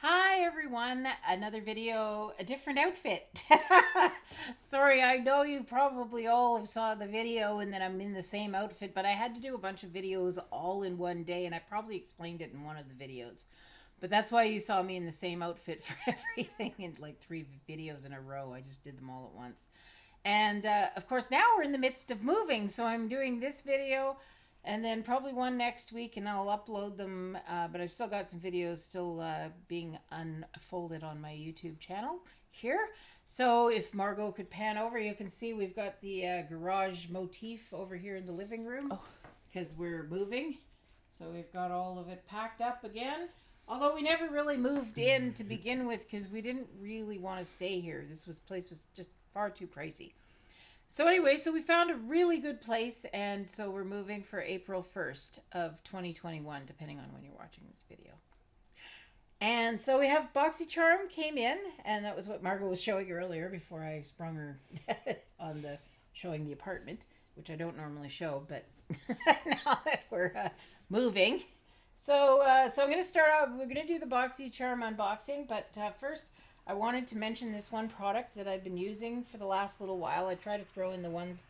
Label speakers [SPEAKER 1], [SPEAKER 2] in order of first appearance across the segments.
[SPEAKER 1] Hi everyone, another video, a different outfit. Sorry, I know you probably all have saw the video and that I'm in the same outfit, but I had to do a bunch of videos all in one day and I probably explained it in one of the videos. But that's why you saw me in the same outfit for everything in like 3 videos in a row. I just did them all at once. And of course, now we're in the midst of moving, so I'm doing this video and then probably one next week, and I'll upload them. But I've still got some videos still being unfolded on my YouTube channel here. So if Margot could pan over, you can see we've got the garage motif over here in the living room
[SPEAKER 2] Oh,
[SPEAKER 1] because we're moving. So we've got all of it packed up again. Although we never really moved in to begin with because we didn't really want to stay here. This place was just far too pricey. So anyway, so we found a really good place, and so we're moving for April 1st of 2021, depending on when you're watching this video. And so we have Boxycharm came in, and that was what Margot was showing earlier before I sprung her on the showing the apartment, which I don't normally show, but now that we're moving. So I'm going to start out, we're going to do the Boxycharm unboxing, but first I wanted to mention this one product that I've been using for the last little while. I try to throw in the ones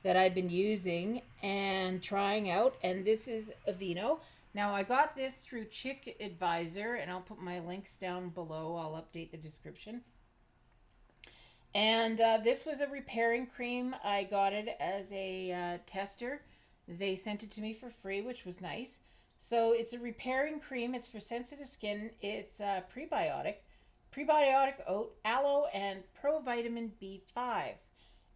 [SPEAKER 1] that I've been using and trying out, and this is Aveeno. Now I got this through Chick Advisor, and I'll put my links down below. I'll update the description. And this was a repairing cream. I got it as a tester. They sent it to me for free, which was nice. So it's a repairing cream. It's for sensitive skin. It's prebiotic oat, aloe, and provitamin B5.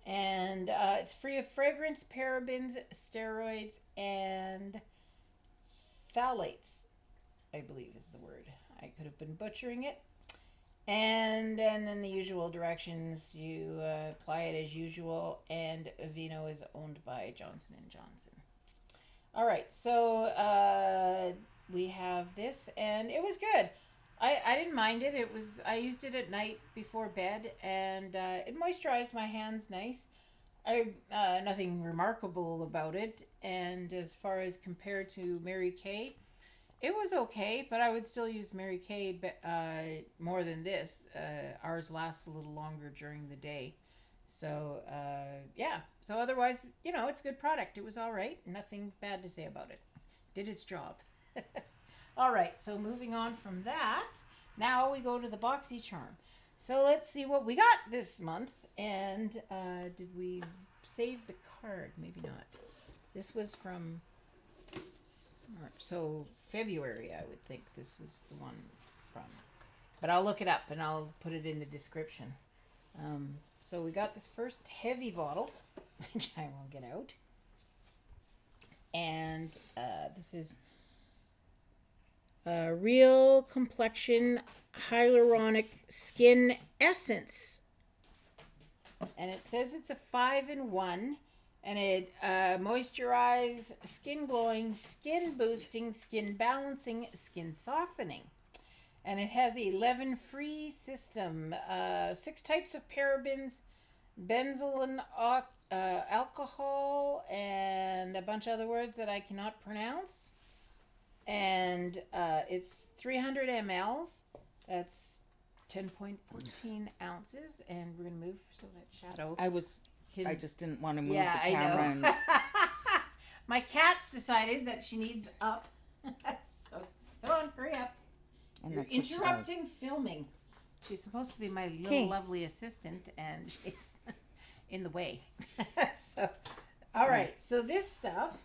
[SPEAKER 1] And it's free of fragrance, parabens, steroids, and phthalates, I believe is the word. I could have been butchering it. And then the usual directions. You apply it as usual, and Aveeno is owned by Johnson & Johnson. All right, so we have this, and it was good. I didn't mind it. I used it at night before bed, and it moisturized my hands nice. Nothing remarkable about it, and as far as compared to Mary Kay, it was okay, but I would still use Mary Kay more than this. Ours lasts a little longer during the day. So, yeah. So otherwise, it's a good product. It was all right. Nothing bad to say about it. Did its job. All right. So moving on from that, now we go to the Boxycharm. So let's see what we got this month. And did we save the card? Maybe not. This was from February, I would think this was the one from. But I'll look it up and I'll put it in the description. So we got this first heavy bottle, which I won't get out. And this is Real Complexion Hyaluronic Skin Essence. And it says it's a 5-in-1. And it moisturize, skin glowing, skin boosting, skin balancing, skin softening. And it has 11 free system, 6 types of parabens, benzoyl alcohol, and a bunch of other words that I cannot pronounce. And it's 300 mLs. That's 10.14 ounces. And we're going to move so that shadow.
[SPEAKER 2] I just didn't want to move
[SPEAKER 1] Yeah,
[SPEAKER 2] the camera.
[SPEAKER 1] I know. My cat's decided that she needs up. So, come on, hurry up.
[SPEAKER 2] And
[SPEAKER 1] You're
[SPEAKER 2] that's what she
[SPEAKER 1] interrupting filming. She's supposed to be my little lovely assistant, and she's in the way. So, all right. So this stuff,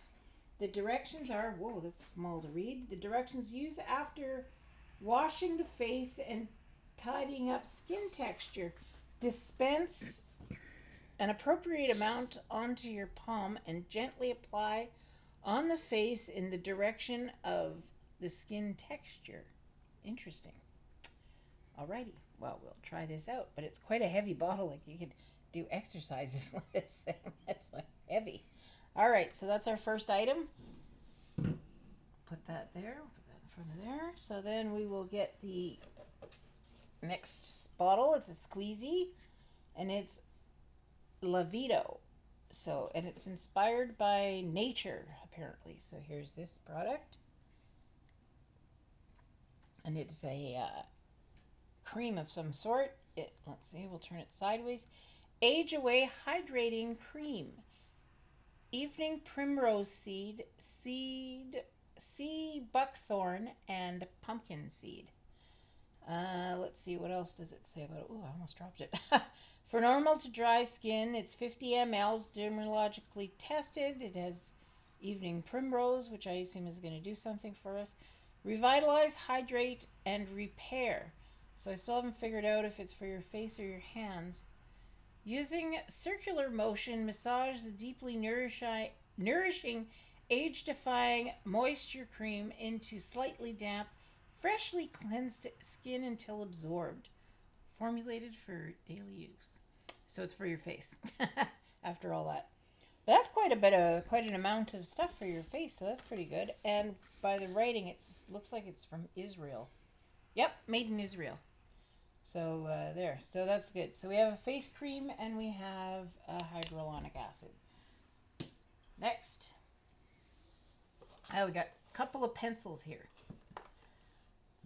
[SPEAKER 1] the directions are, whoa, that's small to read. The directions: use after washing the face and tidying up skin texture. Dispense an appropriate amount onto your palm and gently apply on the face in the direction of the skin texture. Interesting. Alrighty. Well, we'll try this out. But it's quite a heavy bottle. Like you could do exercises with this thing. It's like heavy. Alright, so that's our first item. Put that there. Put that in front of there. So then we will get the next bottle. It's a squeezy. And it's Lavito. So, and it's inspired by nature, apparently. So here's this product. And it's a cream of some sort. Let's see, we'll turn it sideways. Age Away Hydrating Cream. Evening primrose sea buckthorn, and pumpkin seed. Let's see, what else does it say about it? Oh, I almost dropped it. For normal to dry skin, it's 50 mLs, dermatologically tested. It has evening primrose, which I assume is going to do something for us. Revitalize, hydrate, and repair. So I still haven't figured out if it's for your face or your hands. Using circular motion, massage the deeply nourishing, age-defying moisture cream into slightly damp, freshly cleansed skin until absorbed. Formulated for daily use. So it's for your face. After all that. But that's quite an amount of stuff for your face, so that's pretty good. And by the writing, it looks like it's from Israel. Yep, made in Israel. So there. So that's good. So we have a face cream and we have hyaluronic acid. Next. We got a couple of pencils here.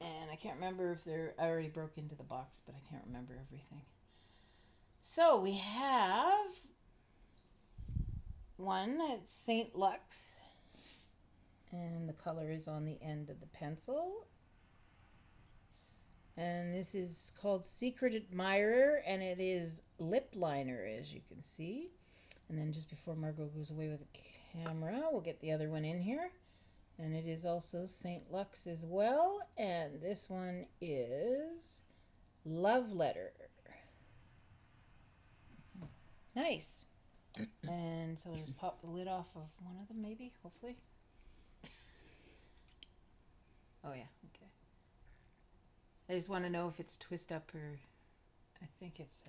[SPEAKER 1] And I can't remember if I already broke into the box, but I can't remember everything. So we have one, it's St. Lux, and the color is on the end of the pencil. And this is called Secret Admirer, and it is lip liner, as you can see. And then just before Margot goes away with the camera, we'll get the other one in here. And it is also St. Lux as well. And this one is Love Letter. Nice. And so I'll just pop the lid off of one of them, maybe, hopefully. Oh, yeah, okay. I just want to know if it's twist up or... I think it's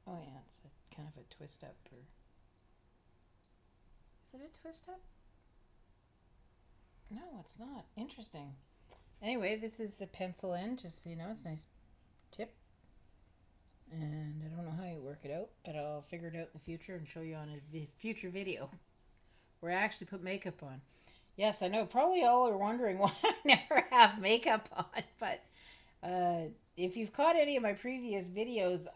[SPEAKER 1] oh, yeah, it's kind of a twist up or... Is it a twist up? No, it's not. Interesting. Anyway, this is the pencil end, just so you know. It's a nice tip. And I don't know how you work it out, but I'll figure it out in the future and show you on a future video where I actually put makeup on. Yes, I know. Probably all are wondering why I never have makeup on, but if you've caught any of my previous videos,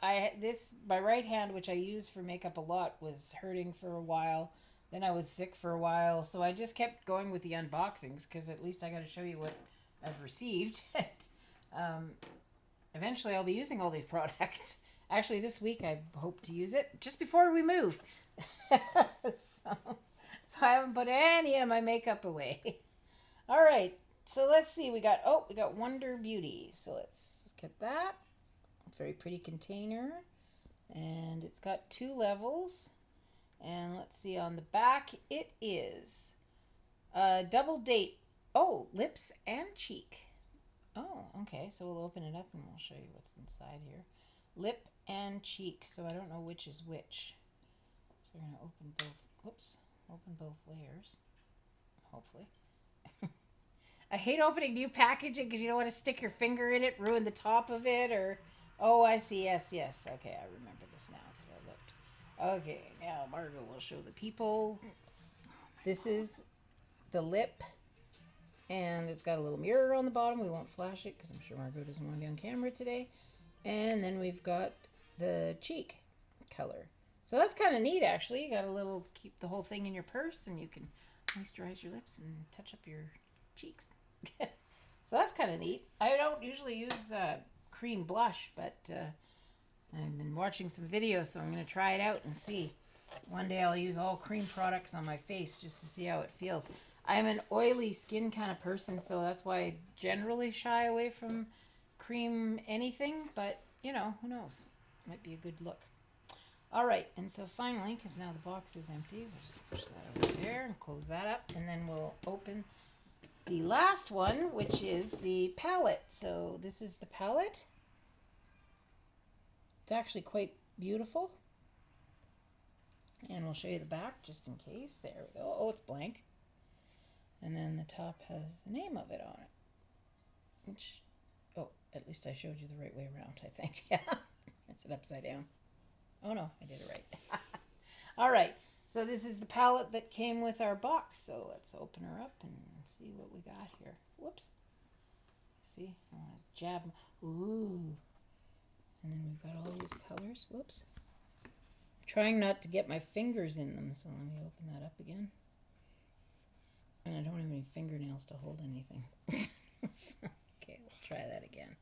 [SPEAKER 1] my right hand, which I use for makeup a lot, was hurting for a while. Then I was sick for a while, so I just kept going with the unboxings because at least I got to show you what I've received. Eventually, I'll be using all these products. Actually, this week I hope to use it just before we move. So I haven't put any of my makeup away. All right, so let's see. We got Wonder Beauty. So let's get that. Very pretty container, and it's got 2 levels. And let's see on the back, it is double date. Oh, lips and cheek. Oh, okay. So we'll open it up and we'll show you what's inside here. Lip and cheek. So I don't know which is which. So we're gonna open both layers. Hopefully. I hate opening new packaging because you don't want to stick your finger in it, ruin the top of it, or... Oh, I see. Yes. Okay, I remember this now because I looked. Okay, now Margot will show the people. This is the lip, and it's got a little mirror on the bottom. We won't flash it because I'm sure Margot doesn't want to be on camera today. And then we've got the cheek color. So that's kind of neat, actually. You got a little, keep the whole thing in your purse, and you can moisturize your lips and touch up your cheeks. So that's kind of neat. I don't usually use cream blush, but I've been watching some videos, so I'm going to try it out and see. One day I'll use all cream products on my face just to see how it feels. I'm an oily skin kind of person, so that's why I generally shy away from cream anything, but, you know, who knows? Might be a good look. All right, and so finally, because now the box is empty, we'll just push that over there and close that up, and then we'll open the last one, which is the palette. So this is the palette. It's actually quite beautiful. And we'll show you the back just in case. There we go. Oh, it's blank. And then the top has the name of it on it. Which, oh, at least I showed you the right way around, I think. Yeah. It's it upside down. Oh, no, I did it right. All right. So this is the palette that came with our box. So let's open her up and see what we got here. Whoops. See? I want to jab 'em. Ooh. And then we've got all these colors. Whoops. Trying not to get my fingers in them, so let me open that up again. And I don't have any fingernails to hold anything. Okay, we'll try that again.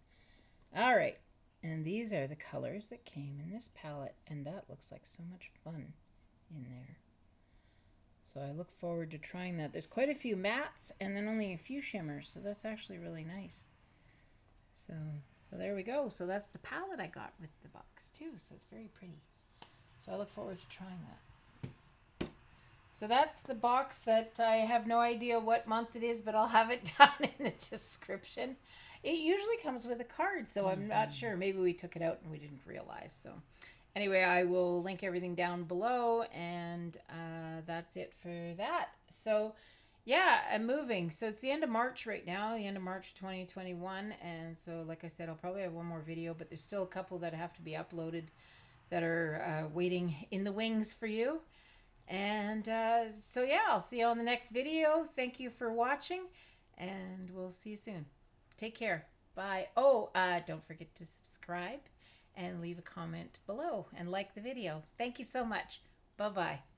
[SPEAKER 1] All right. And these are the colors that came in this palette, and that looks like so much fun in there. So I look forward to trying that. There's quite a few mattes and then only a few shimmers, so that's actually really nice. So there we go. So that's the palette I got with the box too, so it's very pretty. So I look forward to trying that. So that's the box that I have no idea what month it is, but I'll have it down in the description. It usually comes with a card, so I'm not sure. Maybe we took it out and we didn't realize. So anyway, I will link everything down below, and that's it for that. So yeah, I'm moving. So it's the end of March right now, the end of March 2021, and so like I said, I'll probably have one more video, but there's still a couple that have to be uploaded that are waiting in the wings for you. And so yeah, I'll see you on the next video. Thank you for watching, and we'll see you soon. Take care. Bye. Oh, don't forget to subscribe and leave a comment below and like the video. Thank you so much. Bye-bye.